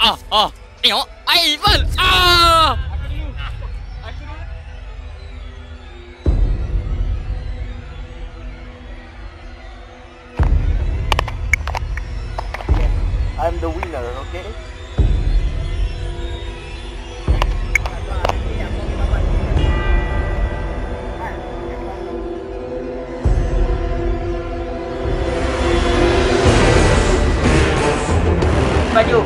Tengok. Ivan. Ah. I'm the winner, okay? Baju.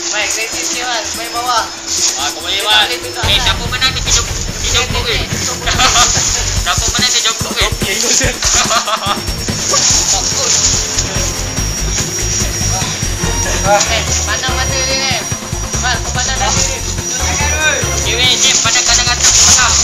Main kreatif ni Wan, main bawah. Kau boleh Wan. Siapa menang ni kejom kau weh. Siapa menang ni jom kau weh. Pandang mata dia ni. Wan, kau pandang mata dia. Okey weh, Jim pandang kanan atas ke belakang.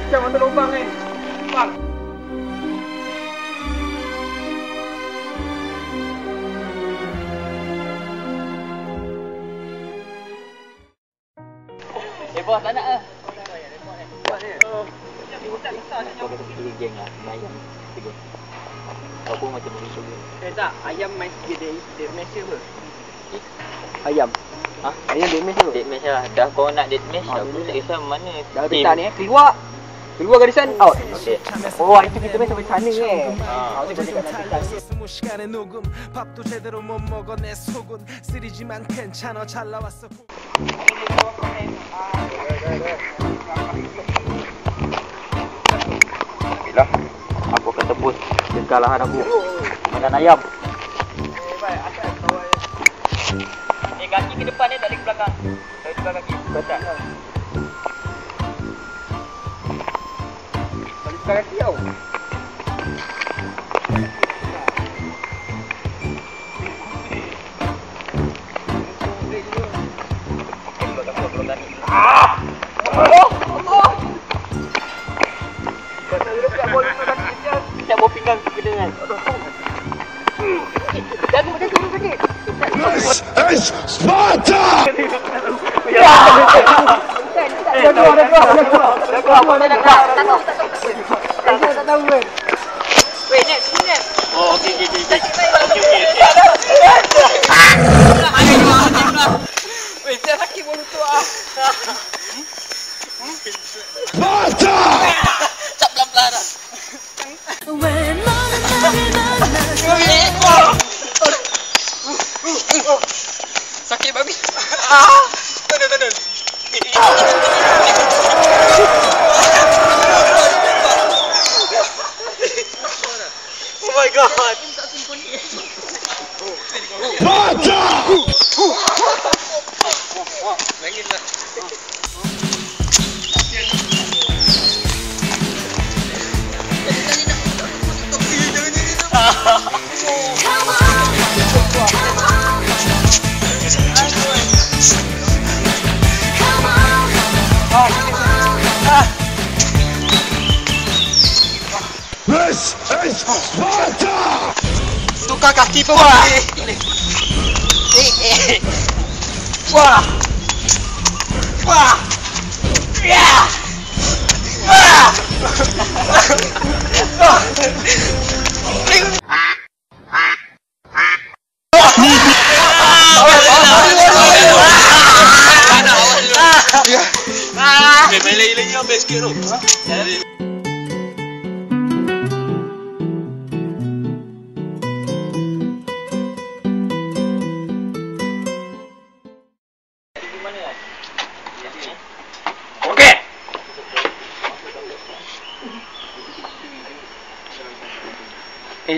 Macam mana lubang ni? Bang. Bos tak nak ah. Buat ni. Kau kata pergi geng lah, ayam. Tiga. Kau pun macam begitu. Tak, ayam main sikit dia match apa? Ayam. Ha? Ayam dia match apa? Dead match lah. Dah kau nak dead match dah. Aku tak kisah mana. Dah kita ni keluar. Keluar garisan out. Okey. Oh, itu kita main sampai sana ni. 스무 시간의 녹음 밥도 제대로 못 먹어 내 속은 쓰리지만 괜찮아 잘 나왔어. Bila aku akan tebus kekalahan aku dengan ayam. Kaki ke depan ni tak ada ke belakang. Dari sebelah kaki. Betul. Bukan kaki tau. Tak bawa pinggang ke dengan. Jangan macam tu sakit. This is Sparta! Weh, net, net. Oh, okey. Weh, saya sakit mulut tu ah. Sparta! Cap pelan-pelan ah. Sakit babi. Tahan. Oh my god. Sparta! Langislah. This is Sparta! Tukar kaki pun. Wah. Wah. Wah. Ya. Wah. Main lagi yang best sikit tu. Okey.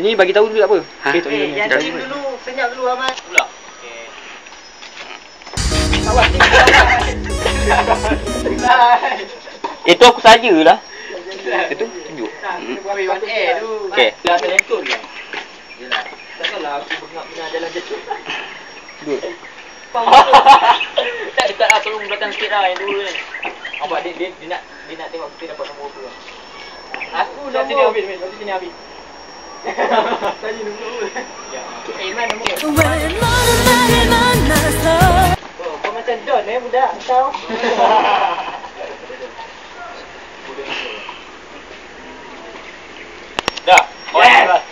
Ni bagi tahu dulu tak apa? Ha? Yang trim dulu, senyap dulu Ahmad. Pula. Okey. Itu aku sajalah. Itu tunjuk. Kita ambil one air tu. Okey. Dah terlentut ke? Yalah. Takkanlah aku bengap-bengap jalan jatuh. Duduk. Tak tolong belakang sikit lah yang dulu ni. Nampak dia nak tengok kita dapat nombor tu. Aku dah sini habis, nanti sini habis. Saya nombor. Ya. Iman nombor. Oh, kau macam John budak kau. Dah. Yes.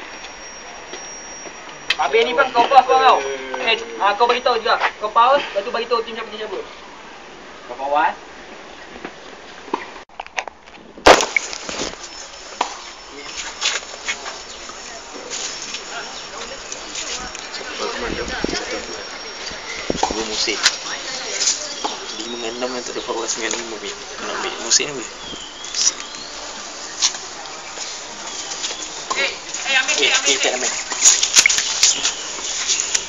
Habis ni bang kau pause kau. Kau bagi tahu juga. Kau pause, lepas tu bagi tahu tim siapa. Kau pause. Dua musim 5 dengan 6 yang tak dapat balas dengan 5 bin. Nak ambil musim ni boleh. Tak ambil.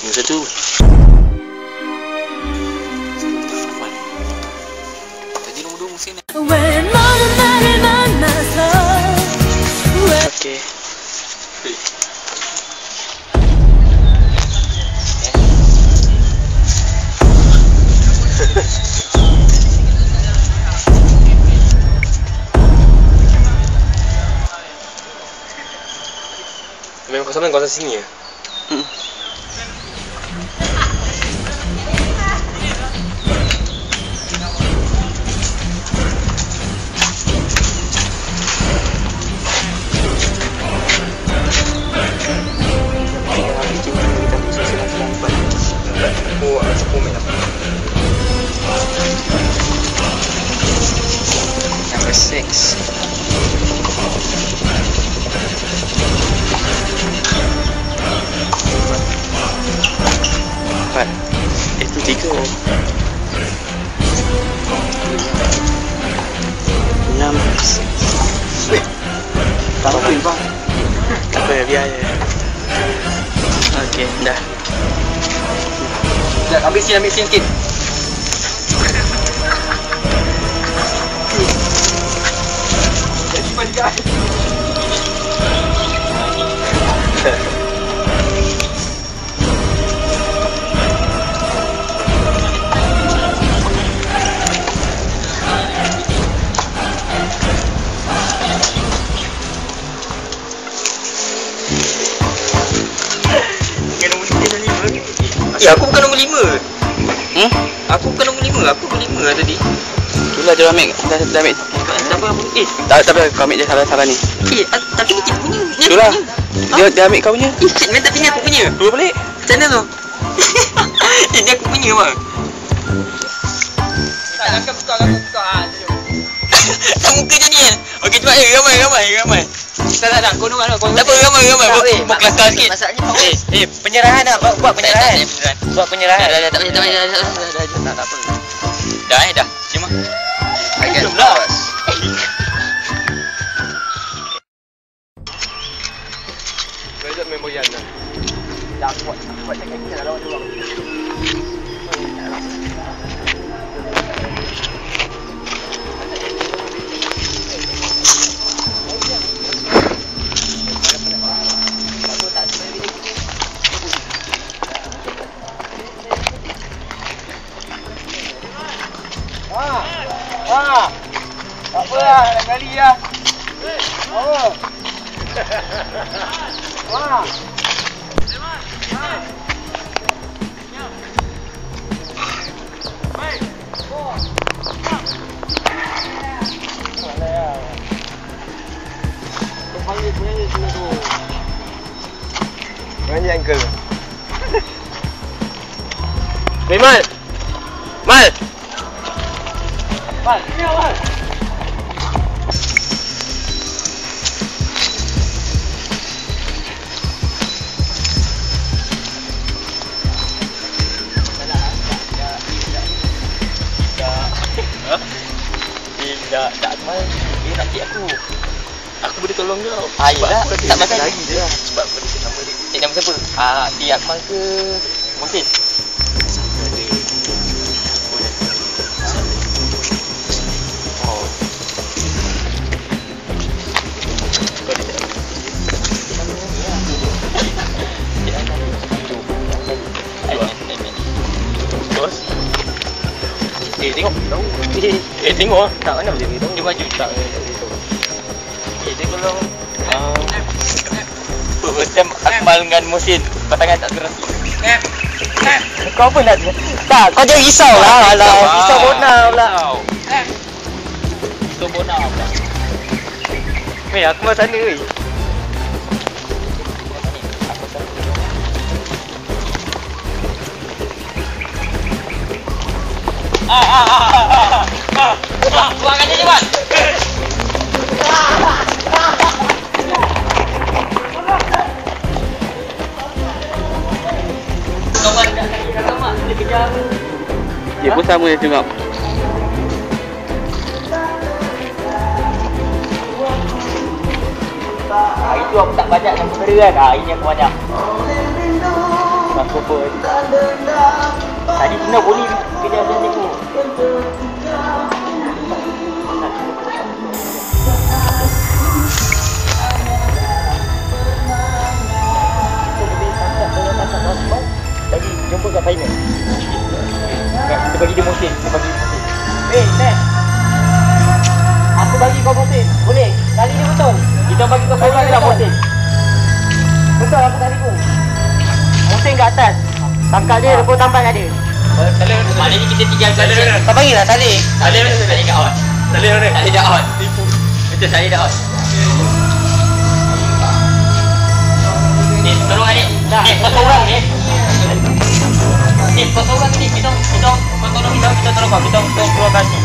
Yang satu tadi nombor 2 musim ni. Okay. Memang kawasan sini ya? Number 6. Itu 3. 6. Weh, tak apa bang. Tak apa, biar je. Okey, dah. Sekejap, ambil scene sikit. Jadi balik guys. Aku bukan nombor 5. Aku nombor 5 lah tadi. Itulah dia ambil. Dah ambil. Siapa yang Tak apa, kau ambil je salah ni. tapi ni kita punya. Ni aku Itulah. punya. Dia ambil kau punya. Man, tapi ni aku punya. Dua balik. Macam mana tu? Ini aku punya bang. Tak buka. Tak muka je ni. Okey cepat ramai. Tak. Kau nak kau. Tak apa ramai. Buat kelakar sikit. Masalahnya Penyerahan lah. Buat penyerahan. Buat penyerahan. tak apa. Dah. Cuma. Belum lah. Belajar main boyan dah. Dah buat cakap ni dah lawan dia. Tak apa lah, dah kali lah. Banyak uncle. Mal. Sini awal. Tak Mal. Dia nak cik aku. Aku boleh tolong kau. Yelah, tak masalah lagi je. Sebab aku ada nama dia. Cik nama siapa? Si Akmal ke Muhsin? Oh. Kau ada cakap. Bos. Tengok. Tengok. Tak mana boleh beritahu. Dia maju tak. Dia kalau macam Akmal dengan Muhsin pasangan tak berhenti. Kau apa nak? Tak, kau jangan risau lah. Alah, risau bona pula. Risau bona pula. Aku mau sana weh. Buang aja cepat. Kawan dah kaki dah lama dia kejar. Dia pun sama je tengok. Hari tu aku tak banyak dengan kamera kan. Hari ni aku banyak. Aku pun. Tadi Tina boleh kejar macam aku. Tadi jumpa kat final. Kita bagi dia Muhsin. Nek. Aku bagi kau Muhsin. Boleh? Kali ni betul. Kita bagi kau seorang je lah Muhsin. Betul aku tadi pun. Muhsin kat atas. Tangkap dia, rebut tampak kat dia. Hari ni kita tinggal Salih. Kau bagilah Salih. Salih dah out. Salih dah out. Betul Salih dah out. Ni tolong adik. Kau seorang ni. Kau seorang ni. Kita tolong kau. Kita keluarkan ni.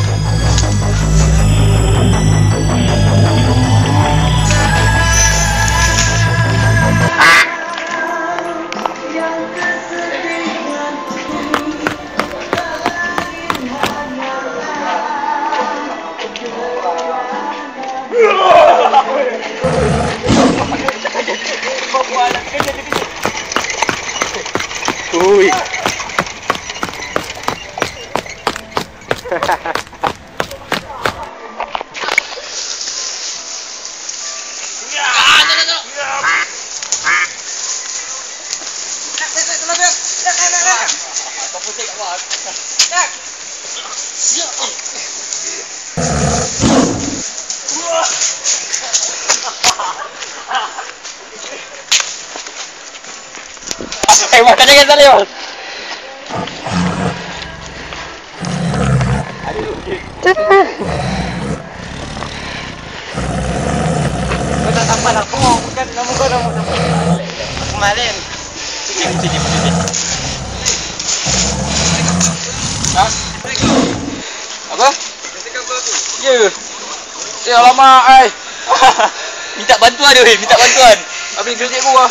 Ui. Makan jangan Salih. Kau tak sampai lah, bukan nama kau nama sampai. Aku malin. Sini. Hah? Apa? Ya. Ya alamak ai. Minta bantuan dia, minta bantuan. Habis kerja aku ah.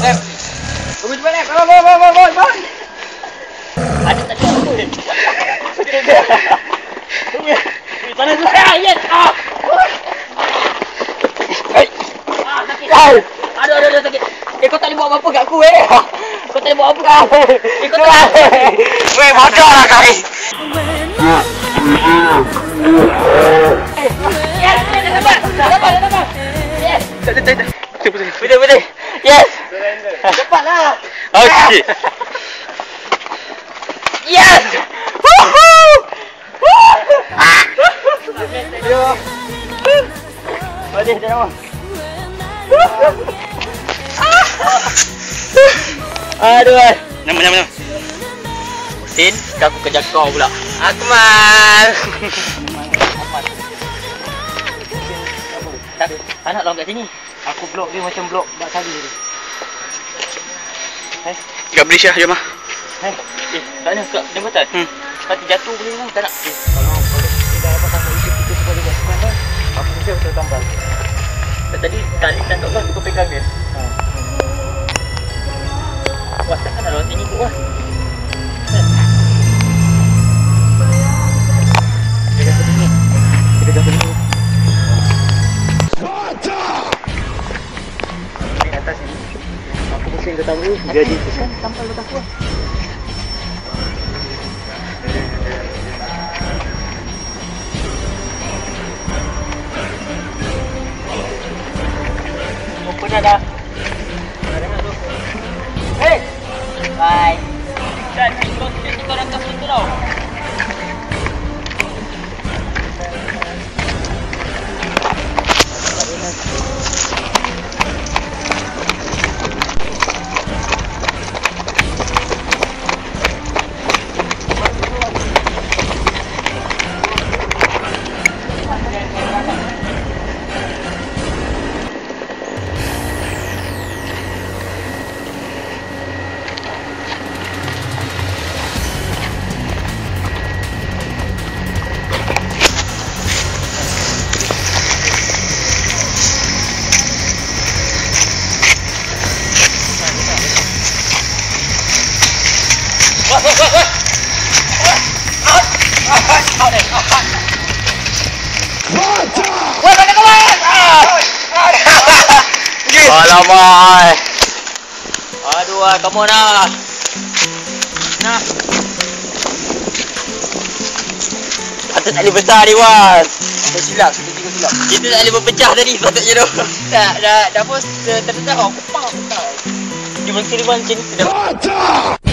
Lep. Tunggu cepat lep. Bye. Ada tak ada aku ni. Tunggu. Sana tu. Yes. Sakit. Aduh sakit. Kau tak boleh buat apa-apa kat aku Kau tak boleh buat apa kat aku. Kau tak. Weh, bodoh lah kau. Yes, dapat. Yes. Tak. Betul. Yes. Cepatlah. Okey. Yes. Woohoo. Yo. Boleh dah nama. Aduh. Nama. Sin, aku kejar kau pula. Akmal. Tak nak kat sini. Aku blok dia macam blok bak tali tadi. Kat Malaysia je mah. Tak nak kat jambatan. Nanti jatuh boleh kan? Tak nak. Kalau kita dapat tambah isi kita sebagai jasman dah. Aku mesti betul tambah. Tadi tali tak kau aku pegang dia. Wah, takkan ada sini tu wah. Kita dapat ni. Sparta! Di atas ni. Aku pusing ke tahu jadi pusing sampai letak aku. Open dah. Hey. Bye. Dan kita rangkap itu tau. Alamak. Aduh, kamu nak. Nah. Atas tali besar ni, Wan. Kita silap. Kita tak boleh berpecah tadi sepatutnya tu. Dah pun terdedah aku pang. Dia macam ni macam ni.